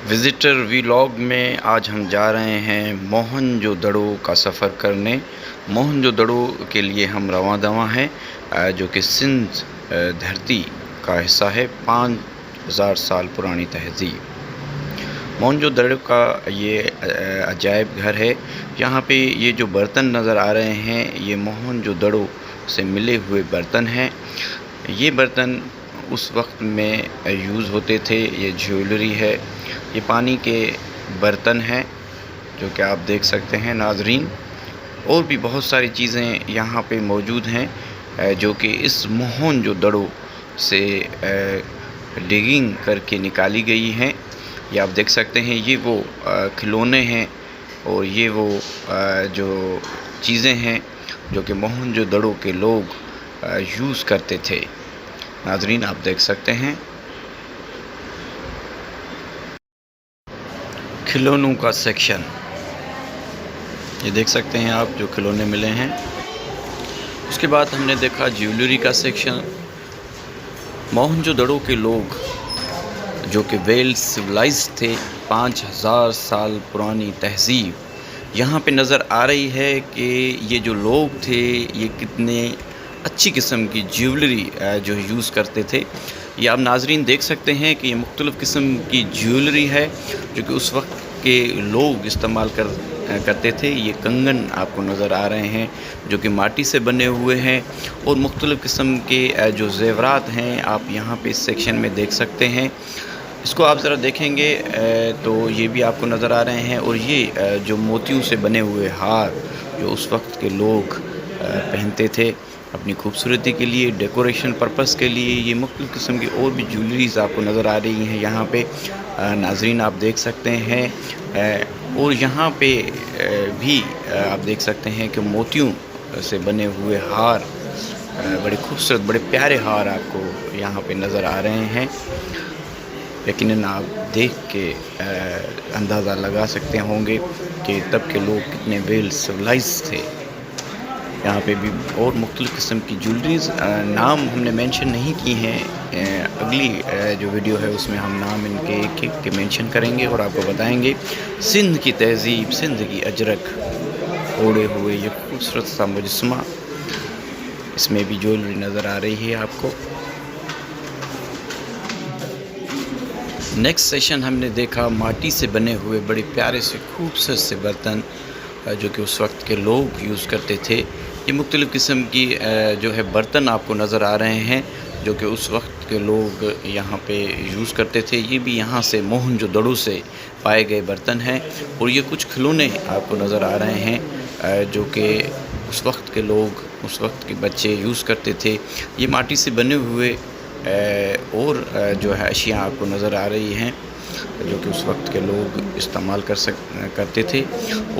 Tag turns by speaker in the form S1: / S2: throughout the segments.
S1: Visitor vlog में आज हम जा रहे हैं मोहनजोदड़ो का सफ़र करने। मोहनजोदड़ो के लिए हम रवां-दवां हैं, जो कि सिंध धरती का हिस्सा है। 5000 साल पुरानी तहज़ीब। मोहनजोदड़ो का ये अजायब घर है। यहाँ पे ये जो बर्तन नज़र आ रहे हैं, ये मोहनजोदड़ो से मिले हुए बर्तन हैं। ये बर्तन उस वक्त में यूज़ होते थे। ये ज्वेलरी है, ये पानी के बर्तन हैं, जो कि आप देख सकते हैं नाज़रीन। और भी बहुत सारी चीज़ें यहाँ पे मौजूद हैं, जो कि इस मोहनजोदड़ो से डिगिंग करके निकाली गई हैं। ये आप देख सकते हैं, ये वो खिलौने हैं और ये वो जो चीज़ें हैं जो कि मोहनजोदड़ो के लोग यूज़ करते थे। नाज़रीन आप देख सकते हैं खिलौनों का सेक्शन। ये देख सकते हैं आप जो खिलौने मिले हैं। उसके बाद हमने देखा ज्वेलरी का सेक्शन। मोहनजोदड़ो के लोग जो कि वेल सिविलाइज्ड थे, 5000 साल पुरानी तहज़ीब यहाँ पे नज़र आ रही है कि ये जो लोग थे ये कितने अच्छी किस्म की ज्वेलरी जो यूज़ करते थे। ये आप नाज़रीन देख सकते हैं कि ये मुख्तलिफ़ किस्म की ज्वेलरी है जो कि उस वक्त के लोग इस्तेमाल करते थे। ये कंगन आपको नज़र आ रहे हैं जो कि माटी से बने हुए हैं, और मुख्तलिफ़ किस्म के जो ज़ेवरात हैं आप यहाँ पे इस सेक्शन में देख सकते हैं। इसको आप ज़रा देखेंगे तो ये भी आपको नज़र आ रहे हैं। और ये जो मोतियों से बने हुए हार जो उस वक्त के लोग पहनते थे अपनी खूबसूरती के लिए, डेकोरेशन पर्पस के लिए, ये मुख्तलिफ़ किस्म की और भी ज्वेलरीज़ आपको नज़र आ रही हैं यहाँ पे। नाज़रीन आप देख सकते हैं। और यहाँ पे भी आप देख सकते हैं कि मोतियों से बने हुए हार, बड़े खूबसूरत बड़े प्यारे हार आपको यहाँ पे नज़र आ रहे हैं। यकीनन आप देख के अंदाज़ा लगा सकते होंगे कि तब के लोग कितने वेल सिविलाइज्ड थे। यहाँ पे भी और मुख्तलिफ़ किस्म की ज्वेलरीज़, नाम हमने मेंशन नहीं की हैं। अगली जो वीडियो है उसमें हम नाम इनके एक-एक के मेंशन करेंगे और आपको बताएंगे। सिंध की तहज़ीब, सिंध की अजरक ओढ़े हुए ये खूबसूरत सा मुजस्समा, इसमें भी ज्वेलरी नज़र आ रही है आपको। नेक्स्ट सेशन हमने देखा माटी से बने हुए बड़े प्यारे से खूबसूरत से बर्तन, जो कि उस वक्त के लोग यूज़ करते थे। ये मुख्तलिफ़ किस्म की जो है बर्तन आपको नज़र आ रहे हैं जो कि उस वक्त के लोग यहाँ पे यूज़ करते थे। ये भी यहाँ से मोहनजोदड़ो से पाए गए बर्तन हैं। और ये कुछ खिलौने आपको नज़र आ रहे हैं जो कि उस वक्त के लोग, उस वक्त के बच्चे यूज़ करते थे। ये माटी से बने हुए और जो है अशिया आपको नज़र आ रही हैं जो कि उस वक्त के लोग इस्तेमाल करते थे।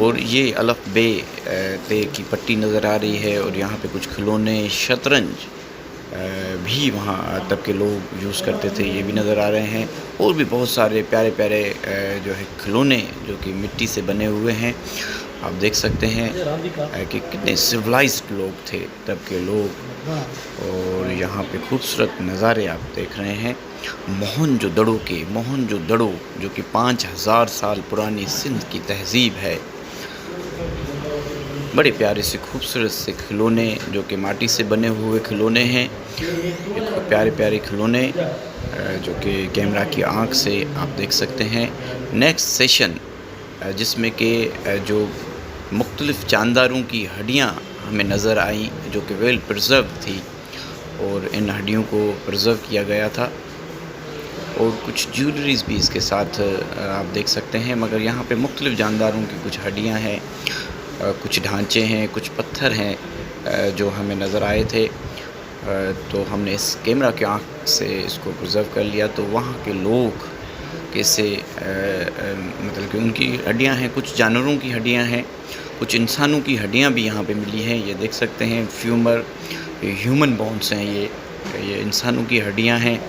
S1: और ये अलफ़ बे ते की पट्टी नज़र आ रही है। और यहाँ पे कुछ खिलौने, शतरंज भी वहाँ तब के लोग यूज़ करते थे, ये भी नज़र आ रहे हैं। और भी बहुत सारे प्यारे प्यारे जो है खिलौने जो कि मिट्टी से बने हुए हैं। आप देख सकते हैं कि कितने सिविलाइज्ड लोग थे तब के लोग। और यहाँ पे खूबसूरत नज़ारे आप देख रहे हैं मोहनजोदड़ो के। मोहनजोदड़ो जो कि 5000 साल पुरानी सिंध की तहज़ीब है। बड़े प्यारे से खूबसूरत से खिलौने जो कि माटी से बने हुए खिलौने हैं। प्यारे प्यारे खिलौने जो कि कैमरा की आँख से आप देख सकते हैं। नेक्स्ट सेशन जिसमें कि जो मुख्तलिफ़ जानदारों की हड्डियाँ हमें नज़र आईं जो कि वेल प्रिज़र्व थी, और इन हड्डियों को प्रिज़र्व किया गया था। और कुछ ज्वेलरीज़ भी इसके साथ आप देख सकते हैं। मगर यहाँ पे मुख्तलिफ़ जानदारों की कुछ हड्डियाँ हैं, कुछ ढांचे हैं, कुछ पत्थर हैं जो हमें नज़र आए थे। तो हमने इस कैमरा की आँख से इसको प्रिज़र्व कर लिया। तो वहाँ के लोग कैसे मतलब कि उनकी हड्डियाँ हैं, कुछ जानवरों की हड्डियाँ हैं, कुछ इंसानों की हड्डियाँ भी यहाँ पे मिली हैं। ये देख सकते हैं फ्यूमर, ह्यूमन बोन्स हैं। ये इंसानों की हड्डियाँ हैं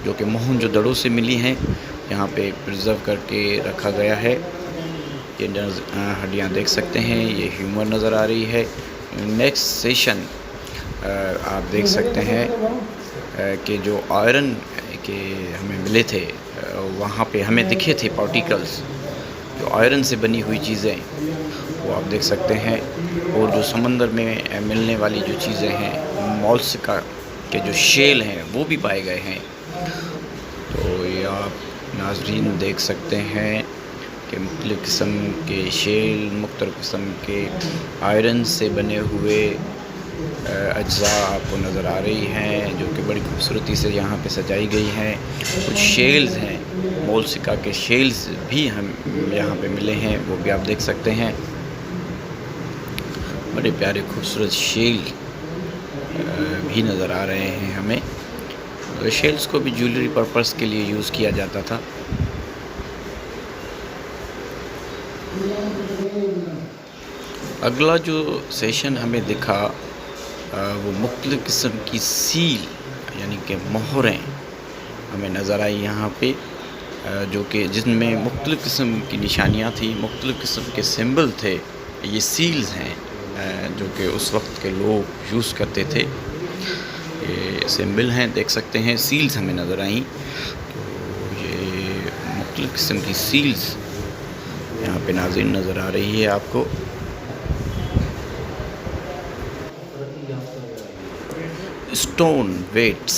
S1: जो कि मोहनजोदड़ो से मिली हैं, यहाँ पे प्रिज़र्व करके रखा गया है। ये हड्डियाँ देख सकते हैं, ये ह्यूमर नज़र आ रही है। नेक्स्ट सेशन आप देख सकते हैं कि जो आयरन के हमें मिले थे वहाँ पे हमें दिखे थे पार्टिकल्स, जो आयरन से बनी हुई चीज़ें, वो आप देख सकते हैं। और जो समंदर में मिलने वाली जो चीज़ें हैं, मोलस्का के जो शेल हैं, वो भी पाए गए हैं। तो ये आप नाज़रीन देख सकते हैं कि मुख्तलिफ़ किस्म के शेल, मुख्तलिफ़ किस्म के आयरन से बने हुए अज्ज़ा आपको नज़र आ रही हैं, जो कि बड़ी खूबसूरती से यहाँ पे सजाई गई हैं। कुछ शेल्स हैं, मोलस्का के शेल्स भी हम यहाँ पे मिले हैं, वो भी आप देख सकते हैं। बड़े प्यारे खूबसूरत शेल भी नज़र आ रहे हैं हमें। तो शेल्स को भी ज्वेलरी पर्पस के लिए यूज़ किया जाता था। अगला जो सेशन हमें दिखा वो मुख्तलिफ़ किस्म की सील यानी कि मोहरें हमें नज़र आई यहाँ पे, जो कि जिनमें मुख्तलिफ़ किस्म की निशानियाँ थी, मुख्तलिफ़ किस्म के सिंबल थे। ये सील्स हैं जो कि उस वक्त के लोग यूज़ करते थे। ये सिंबल हैं, देख सकते हैं, सील्स हमें नज़र आईं। तो ये मुख्तलिफ़ किस्म की सील्स यहाँ पे नाज़रीन नज़र आ रही है आपको। स्टोन वेट्स,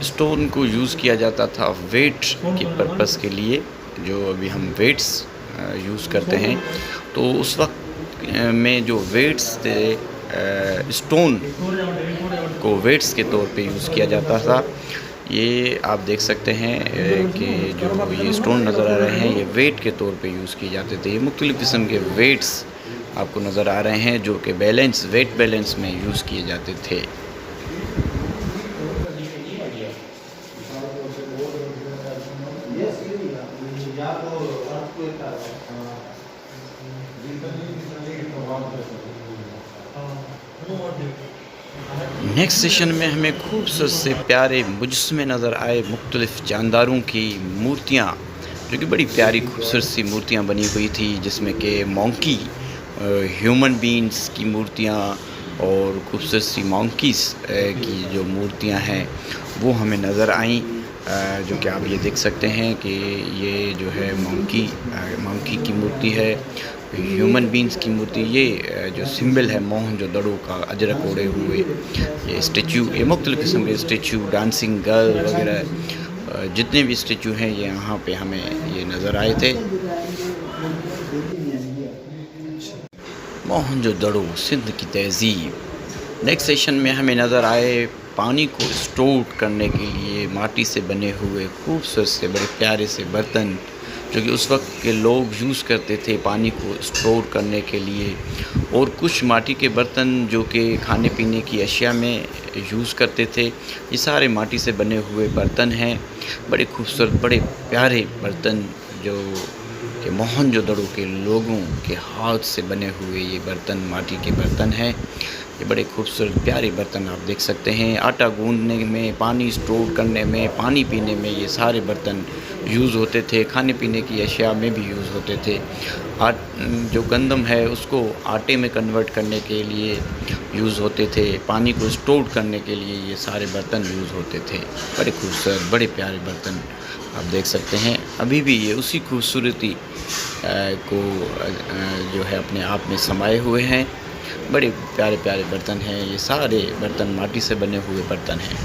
S1: स्टोन को यूज़ किया जाता था वेट के पर्पस के लिए, जो अभी हम वेट्स यूज़ करते हैं। तो उस वक्त में जो वेट्स थे, स्टोन को वेट्स के तौर पे यूज़ किया जाता था। ये आप देख सकते हैं कि जो ये स्टोन नज़र आ रहे हैं, ये वेट के तौर पे यूज़ किए जाते थे। ये मुख्तलिफ़ किस्म के वेट्स आपको नज़र आ रहे हैं, जो कि वेट बैलेंस में यूज़ किए जाते थे। नेक्स्ट सेशन में हमें खूबसूरत से प्यारे मुजस्समे नज़र आए, मुख्तलिफ़ जानदारों की मूर्तियाँ, जो कि बड़ी प्यारी खूबसूरत सी मूर्तियाँ बनी हुई थी, जिसमें कि मंकी, ह्यूमन बीइंग्स की मूर्तियाँ और खूबसूरत सी मंकीज़ की जो मूर्तियाँ हैं, वो हमें नज़र आईं। जो कि आप ये देख सकते हैं कि ये जो है मंकी की मूर्ति है, ह्यूमन बीइंग्स की मूर्ति, ये जो सिंबल है मोहनजोदड़ो का, अजरक ओढ़े हुए ये स्टैचू, ये मुख्तलिफ़ किस्म के स्टैचू, डांसिंग गर्ल वगैरह जितने भी स्टैचू हैं, ये यहाँ पे हमें ये नज़र आए थे। मोहनजोदड़ो सिंध की तहज़ीब। नेक्स्ट सेशन में हमें नज़र आए पानी को स्टोर करने के लिए माटी से बने हुए खूबसूरत से बड़े प्यारे से बर्तन, जो कि उस वक्त के लोग यूज़ करते थे पानी को स्टोर करने के लिए। और कुछ माटी के बर्तन जो कि खाने पीने की अशिया में यूज़ करते थे। ये सारे माटी से बने हुए बर्तन हैं, बड़े खूबसूरत बड़े प्यारे बर्तन, जो कि मोहनजोदड़ो के लोगों के हाथ से बने हुए ये बर्तन, माटी के बर्तन हैं। ये बड़े खूबसूरत प्यारे बर्तन आप देख सकते हैं। आटा गूँदने में, पानी स्टोर करने में, पानी पीने में ये सारे बर्तन यूज़ होते थे। खाने पीने की अशिया में भी यूज़ होते थे। जो गंदम है उसको आटे में कन्वर्ट करने के लिए यूज़ होते थे। पानी को स्टोर करने के लिए ये सारे बर्तन यूज़ होते थे। बड़े खूबसूरत बड़े प्यारे बर्तन आप देख सकते हैं। अभी भी ये उसी खूबसूरती को जो है अपने आप में समाये हुए हैं। बड़े प्यारे प्यारे बर्तन हैं, ये सारे बर्तन माटी से बने हुए बर्तन हैं।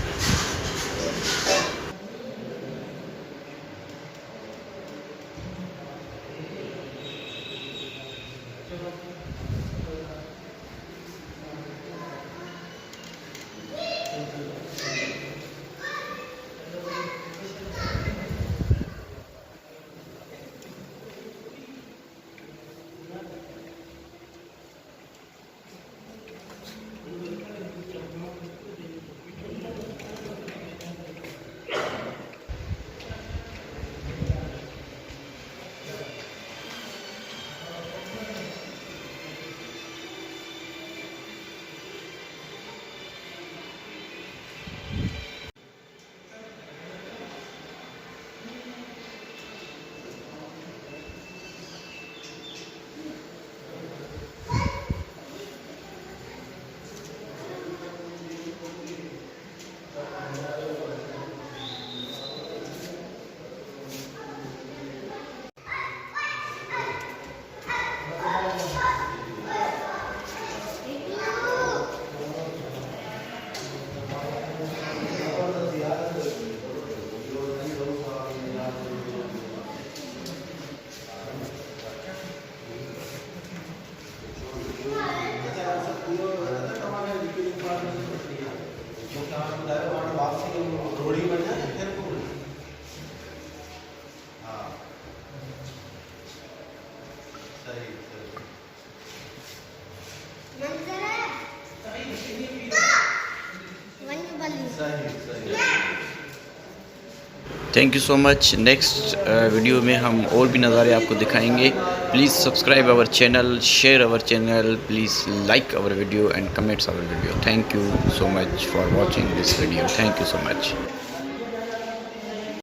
S1: Thank you so much. Next video में हम और भी नज़ारे आपको दिखाएंगे। Please subscribe our channel, share our channel, please like our video and comments our video. Thank you so much for watching this video. Thank you so much.